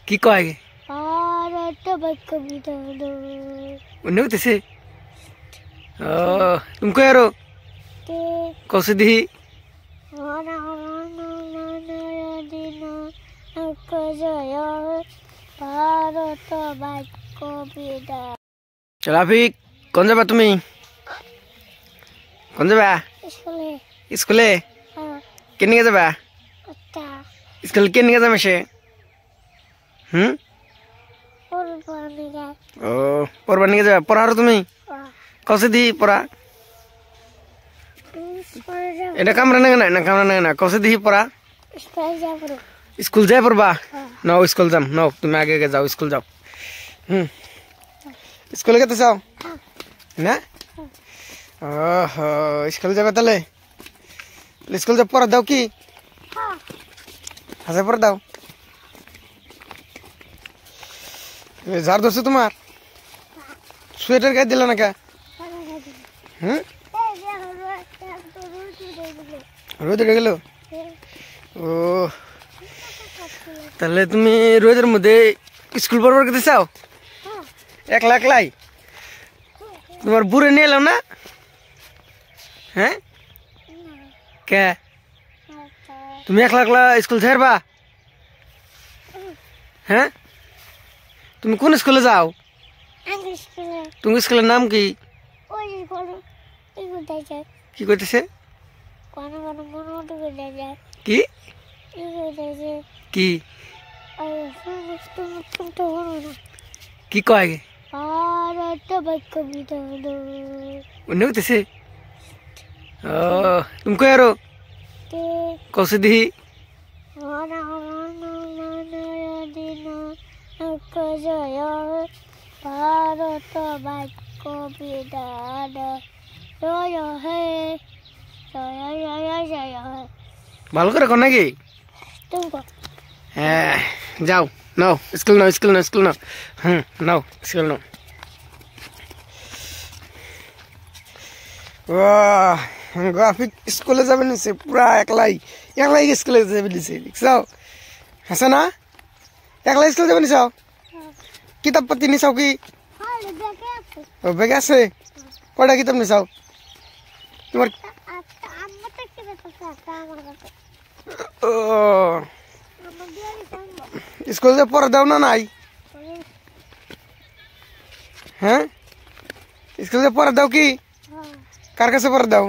কি কয় আর একটা বাক্য বিধান অন্য হইতেছে ও তুমি কই আরো তে কসে দিহি ওনা ওনা দিন জয় ভারত বাক্য বিধান রাফিক কোন যাবা তুমি কোন যাবা স্কুলে স্কুলে কেন যাবা একটা স্কুল কেন যাবে সে পূর্বনিকা ও পড়বা নিয়ে যাবা পড়া আরো তুমি কসে দি পড়া এটা কামরা না কামরা না কসে দিহি পড়া স্কুল যাই পড়বা নাও স্কুল যাম নাও তুমি আগে আগে যাও স্কুল যাও স্কুলে কেতে যাও না ওহো স্কুল যাবে তাহলে স্কুল যা পড়া দাও কি হাসে পড়া দাও ঝাড় ধরছে তোমার সোয়েটার গায়ে দিল না কে রোদ উঠে গেল ও তাহলে তুমি রোদের মধ্যে স্কুল পড়বার কেতে চাও একলা একলাই তোমার বুড়ে নিয়ে এলাম না হ্যাঁ কে তুমি একলা একলা স্কুল ছাড়বা হ্যাঁ তুমি কোন স্কুলে যাও তুমি স্কুলের নাম কি কি করতেছে কি কি কি কয় আর একটা বাক্য বিধান অন্য হইতেছে ও তুমি কই আরো কসে দিহি দিন জয় ভারত বাক্য বিধান জয় হে জয় জয় জয় হে ভালো করে কর নাকি তুমি হ্যাঁ যাও নাও স্কুল নাও স্কুল নাও স্কুল নাও নাও স্কুল নাও গ্রাফিক স্কুলে যাবে নিছে পুরা একলাই একলাই স্কুলে যাবে নিছে দেখছাও হাসা না একলাই স্কুলে যাবে নিছাও কিতাব পাতি নিছাও কি ও বেগে আছে কয়টা কিতাব নিছাও তোমার ও স্কুলে যে পড়া দাও না নাই হ্যাঁ স্কুলে পড়া দাও কি কার কাছে পড়া দাও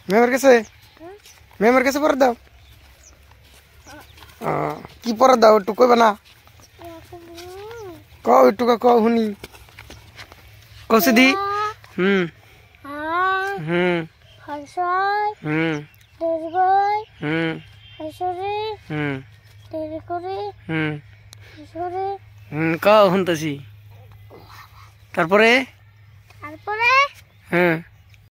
ম্যামের কাছে পড়া দাও কি পড়া দাও একটু কইবা না কও একটু কও শুনি কসে দি কও শুনতেছি তারপরে তারপরে হ্যাঁ